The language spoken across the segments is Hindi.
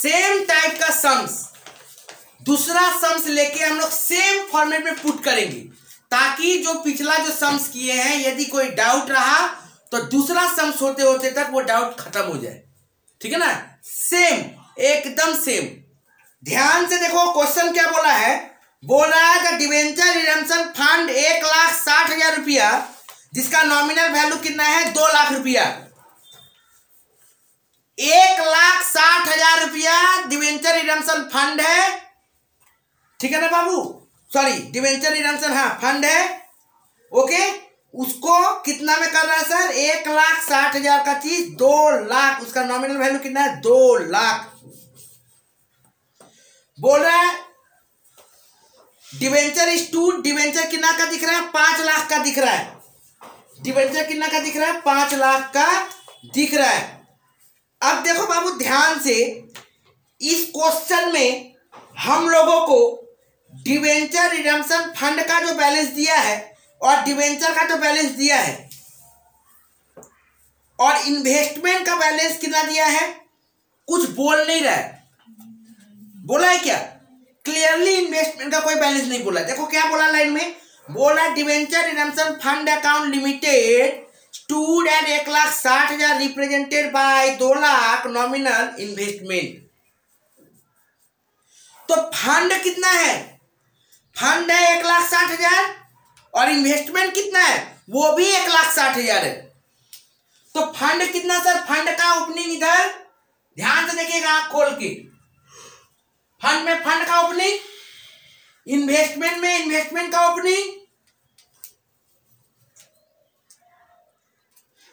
सेम टाइप का सम्स, दूसरा सम्स लेके हम लोग सेम फॉर्मेट में पुट करेंगे, ताकि जो पिछला जो सम्स किए हैं यदि कोई डाउट रहा तो दूसरा सम्स होते होते तक वो डाउट खत्म हो जाए। ठीक है ना, सेम, एकदम सेम। ध्यान से देखो क्वेश्चन क्या बोला है। बोल रहा है द डिवेंचर रिडेम्पशन फंड 1,60,000 रुपया, जिसका नॉमिनल वैल्यू कितना है 2 लाख रुपया। 1,60,000 रुपया डिवेंचर रिडेम्पशन फंड है। ठीक है ना बाबू, सॉरी डिवेंचर रिडेम्पशन हाँ फंड है। ओके, उसको कितना में कर रहा है सर, 1,60,000 का चीज 2 लाख, उसका नॉमिनल वैल्यू कितना है 2 लाख। बोल रहा है डिवेंचर इशूड, डिवेंचर कितना का दिख रहा है 5 लाख का दिख रहा है। डिवेंचर कितना का दिख रहा है 5 लाख का दिख रहा है। अब देखो बाबू ध्यान से, इस क्वेश्चन में हम लोगों को डिवेंचर रिडेम्पशन फंड का जो बैलेंस दिया है और डिवेंचर का जो बैलेंस दिया है और इन्वेस्टमेंट का बैलेंस कितना दिया है, कुछ बोल नहीं रहा है। बोला है क्या, क्लियरली इन्वेस्टमेंट का कोई बैलेंस नहीं बोला। देखो क्या बोला लाइन में, बोला debenture redemption fund account limited stood at 1,60,000 represented by 2 lakh nominal investment. तो फंड कितना है, फंड है 1,60,000 और इन्वेस्टमेंट कितना है वो भी 1,60,000 है। तो फंड कितना सर, फंड का ओपनिंग इधर ध्यान से देखिएगा आंख खोल के, फंड में फंड का ओपनिंग, इन्वेस्टमेंट में इन्वेस्टमेंट का ओपनिंग।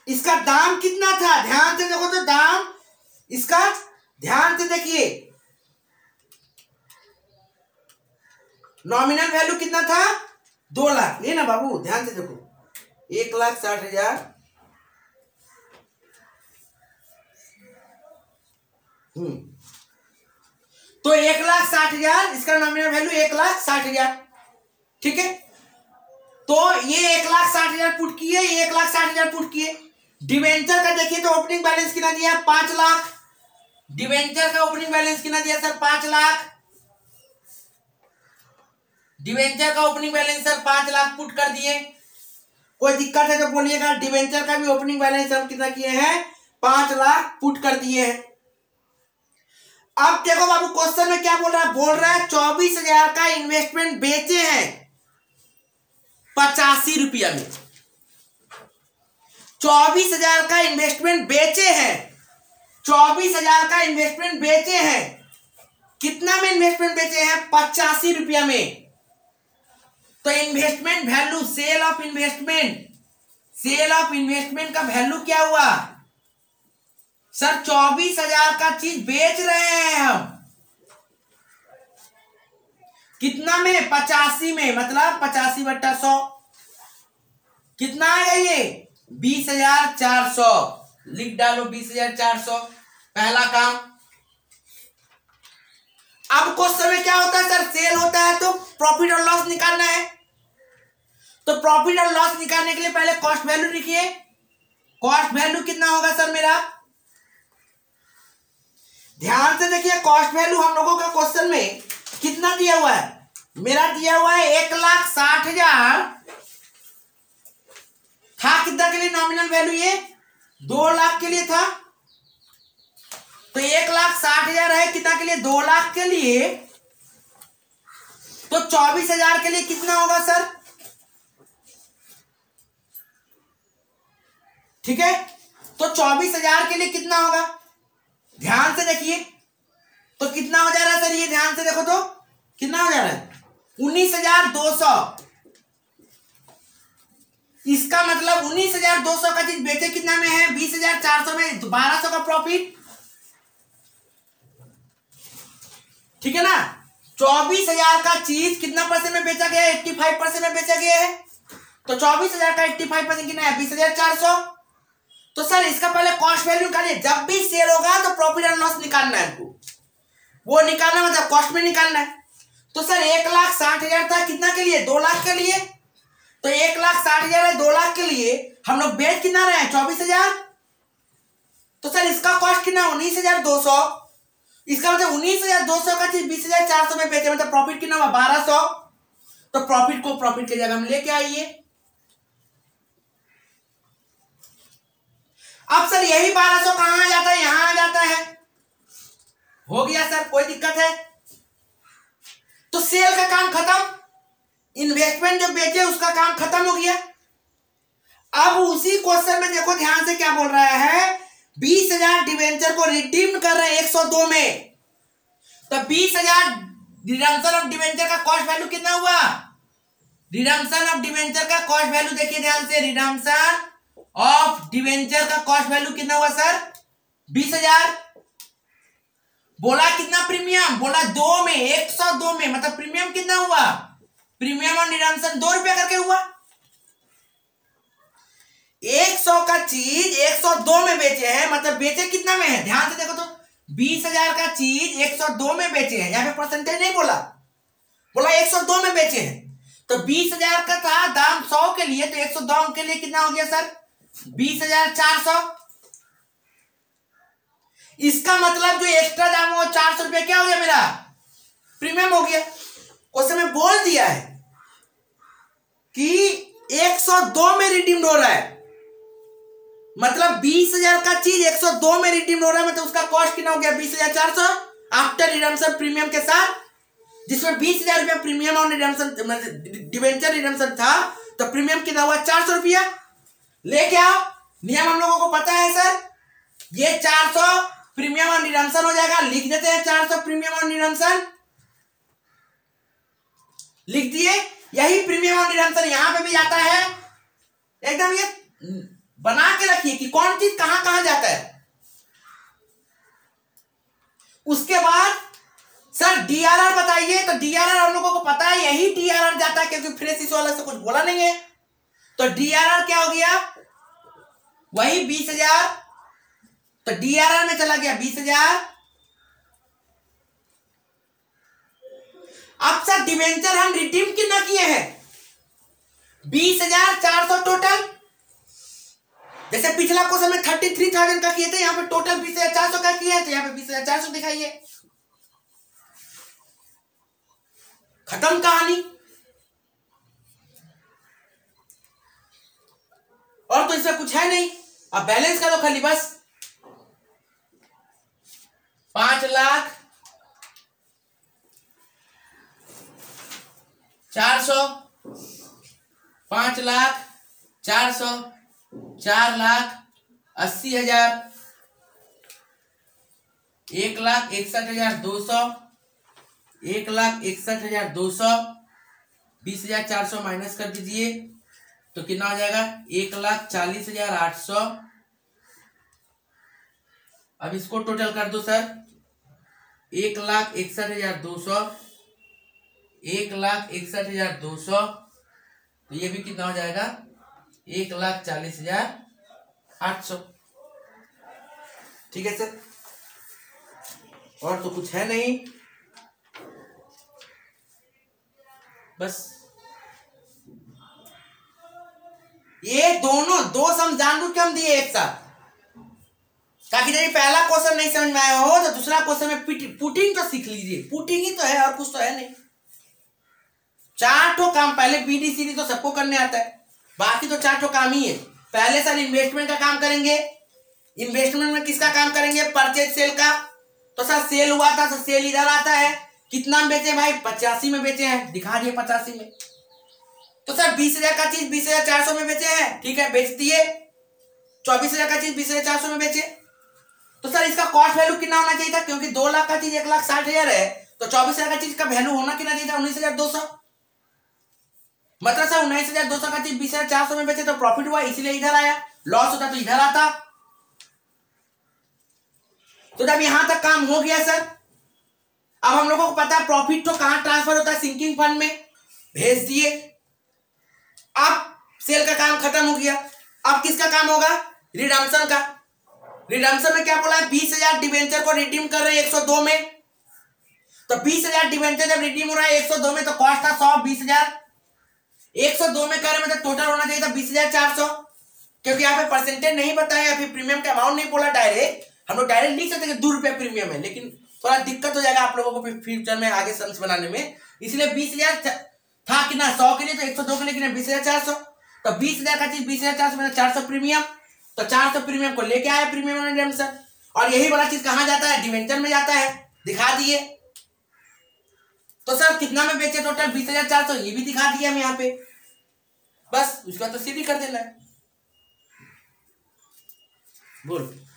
इसका दाम कितना था ध्यान से देखो, तो दाम इसका ध्यान से देखिए, नॉमिनल वैल्यू कितना था 2 लाख। ये ना बाबू ध्यान से देखो, 1,60,000 तो 1,60,000 इसका नॉमिनल वैल्यू 1,60,000। ठीक है, तो ये 1,60,000 पुट किए, ये 1,60,000 पुट किए। डिवेंचर का देखिए तो ओपनिंग बैलेंस कितना दिया 5 लाख। डिवेंचर का ओपनिंग बैलेंस कितना दिया सर 5 लाख। डिवेंचर का opening balance sir 5 lakh put कर दिए। कोई दिक्कत है तो बोलिएगा। डिवेंचर का भी ओपनिंग बैलेंस हम कितना किए हैं 5 लाख पुट कर दिए हैं। अब देखो बाबू क्वेश्चन में क्या बोल रहा है, बोल रहा है 24,000 का इन्वेस्टमेंट बेचे हैं 85 रुपया में। 24,000 का इन्वेस्टमेंट बेचे हैं, 24,000 का इन्वेस्टमेंट बेचे हैं। कितना में इन्वेस्टमेंट बेचे हैं 85 रुपया में। तो investment value, sale of investment, sale of investment का वैल्यू क्या हुआ सर, 24,000 का चीज बेच रहे हैं हम, कितना में 85 में, मतलब 85/100 कितना आएगा ये 20,400। लिख डालो 20,400 पहला काम। अब क्वेश्चन में क्या होता है सर, सेल होता है तो प्रॉफिट और लॉस निकालना है। तो प्रॉफिट और लॉस निकालने के लिए पहले कॉस्ट वैल्यू लिखिए। कॉस्ट वैल्यू कितना होगा सर मेरा, ध्यान से देखिए। कॉस्ट वैल्यू हम लोगों का क्वेश्चन में कितना दिया हुआ है, मेरा दिया हुआ है 1,60,000 था। कितना के लिए नॉमिनल वैल्यू, ये 2 लाख के लिए था। तो 1,60,000 है कितना के लिए 2 लाख के लिए। तो 24,000 के लिए कितना होगा सर, ठीक है। तो 24,000 के लिए कितना होगा, ध्यान से देखिए। तो कितना हो जा रहा है सर, ये ध्यान से देखो तो कितना हो जा रहा है 19,200। इसका मतलब 19,200 का चीज बेचे कितना में है 20,400 में, 1,200 का प्रॉफिट। ठीक है ना। 24,000 का चीज कितना परसेंट में बेचा गया है 85% में बेचा गया है। तो 24,000 का 85% कितना है 20,400। तो सर इसका पहले कॉस्ट वैल्यू निकालिए। जब भी सेल होगा तो प्रॉफिट एंड लॉस निकालना है हमको, वो निकालना मतलब कॉस्ट में निकालना है। तो सर 1,60,000 था कितना के लिए 2 लाख के लिए। तो 1,60,000 है 2 लाख के लिए, हम लोग बेच कितना रहे हैं 24,000। तो सर इसका कॉस्ट कितना 19,200। इसका मतलब 19,200 का चीज 20,400 में बेचे, मतलब प्रॉफिट कितना हुआ 1,200। तो प्रॉफिट को प्रॉफिट की जगह में लेके आइए। अब सर यही 1,200 कहां आ जाता है, यहां आ जाता है। हो गया सर, कोई दिक्कत है? तो सेल का काम खत्म, इन्वेस्टमेंट जो बेचे उसका काम खत्म हो गया। अब उसी क्वेश्चन में देखो ध्यान से क्या बोल रहा है, 20,000 डिवेंचर को रिडीम कर रहे हैं 102 में। तो 20,000 रिडम्पशन ऑफ डिवेंचर का कॉस्ट वैल्यू कितना हुआ? रिडम्पशन ऑफ डिवेंचर का कॉस्ट वैल्यू देखिए ध्यान से, रिडम्पशन ऑफ डिवेंचर का कॉस्ट वैल्यू कितना हुआ सर? 20,000। बोला कितना प्रीमियम? बोला 2 में, 102 में, मतलब प्रीमियम कितना हुआ? प्रीमियम और रिडम्पशन 2 रुपया करके हुआ। 100 का चीज 102 में बेचे हैं, मतलब बेचे कितना में है? ध्यान से देखो तो, 20,000 का चीज 102 में बेचे हैं। यहां पे परसेंटेज नहीं बोला, बोला 102 में बेचे हैं। तो 20,000 का था दाम 100 के लिए, तो 102 के लिए कितना हो गया सर? 20,400। इसका मतलब जो एक्स्ट्रा दाम हो 400 रुपया क्या हो गया मेरा? प्रीमियम हो गया। क्वेश्चन में बोल दिया है कि 102 में रिडीम्ड हो रहा है, मतलब 20,000 का चीज 102 में रिडीम्ड हो रहा है, मतलब उसका कॉस्ट कितना हो गया? 20,400 आफ्टर रिडम्पशन प्रीमियम के साथ, जिसमें 20,000 रुपया प्रीमियम और रिडम्पशन डिवेंचर रिडम्पशन था, तो प्रीमियम कितना हुआ? 400 रुपया। लेके आओ, नियम हम लोगों को पता है सर, ये 400 प्रीमियम और रिडम्पशन हो जाएगा। लिख देते हैं 400 प्रीमियम और रिडम्पशन, लिख दिए। यही प्रीमियम और रिडम्पशन यहां पे भी जाता है, एकदम ये बना के रखिए कि कौन चीज कहां कहां जाता है। उसके बाद सर डीआरआर बताइए, तो डीआरआर हम लोगों को पता है, यही डीआरआर जाता है, क्योंकि फ्रेश इस वाला से कुछ बोला नहीं है। तो डीआरआर क्या हो गया? वही 20,000, तो डीआरआर में चला गया 20,000। अब सर डिवेंचर हम रिडीम कितना किए हैं? 20,400 टोटल। जैसे पिछला क्वेश्चन में 33,000 का किए थे, यहां पे टोटल 20,400 का किया है, तो यहां पे 20,400 दिखाइए। खत्म कहानी। और तो इसमें कुछ है नहीं। अब बैलेंस करो खाली बस, 5,04,000, 5,04,000, 4,80,000, 1,61,200, 1,61,200, 20,400 माइनस कर दीजिए तो कितना हो जाएगा? 1,40,800। अब इसको टोटल कर दो सर, 1,61,200, 1,61,200, तो ये भी कितना हो जाएगा? 1,40,800। ठीक है सर, और तो कुछ है नहीं, बस ये दोनों दो सम जानबूझ के हम दिए एक साथ, ताकि यदि पहला क्वेश्चन नहीं समझ में आया हो तो दूसरा क्वेश्चन में पुटिंग तो सीख लीजिए। पुटिंग ही तो है, और कुछ तो है नहीं। 4 ठो काम, पहले बीडीसीडी तो सबको करने आता है, बाकी तो 4 ठो काम ही है। पहले सर इन्वेस्टमेंट का काम करेंगे। इन्वेस्टमेंट में किसका काम करेंगे? परचेज सेल का। तो सर सेल हुआ था, तो सेल इधर आता है। कितना में बेचे भाई? 85 में बेचे हैं, दिखा दिए 85 में। तो सर 20,000 का चीज 20,400 में बेचे हैं, ठीक है, बेच दिए। 24,000 का चीज 20,400 में बेचे। तो सर इसका कॉस्ट वैल्यू कितना होना चाहिए था? क्योंकि 2 लाख का चीज 1,60,000 है, तो 24,000 का चीज का वैल्यू होना कितना चाहिए था? 19,200। मतलब सर 19,200 का चीज 20,400 में बेचे तो प्रॉफिट हुआ, इसीलिए इधर आया। लॉस होता तो इधर आता। तो जब यहां तक काम हो गया सर, अब हम लोगों को पता है प्रॉफिट तो कहां ट्रांसफर होता है? सिंकिंग फंड में भेज दिए। अब सेल का काम खत्म हो गया। अब किसका काम होगा? रिडम्पशन का। रिडम्पशन में क्या बोला है? 20,000 डिवेंचर को रिडीम कर रहे हैं 102 में। तो 20,000 डिवेंचर जब रिडीम हो रहा है 102 में, तो कॉस्ट था 100, 20,000 102 में कर रहे, मतलब टोटल होना चाहिए था 20,400। क्योंकि यहाँ पे परसेंटेज नहीं बताया, अभी प्रीमियम का अमाउंट नहीं बोला डायरेक्ट। हम लोग डायरेक्ट लिख सकते हैं 2 रुपया प्रीमियम है, लेकिन थोड़ा दिक्कत हो जाएगा आप लोगों को फ्यूचर में आगे सम्स बनाने में। इसलिए 20,000 था कि ना 100 के लिए, तो 102 के लिए कि ना 20,400, तो 20,000 का चीज 20,400 में 400 प्रीमियम, तो 400 प्रीमियम को लेके आया प्रीमियम रिडेम्पशन। और यही वाला चीज कहां जाता है, डिवेंचर में जाता है, दिखा दिए। तो सर कितना में बेचे टोटल 20,400, ये भी दिखा दिया हम यहाँ पे। बस उसका तो सीधी कर देना है। बोल।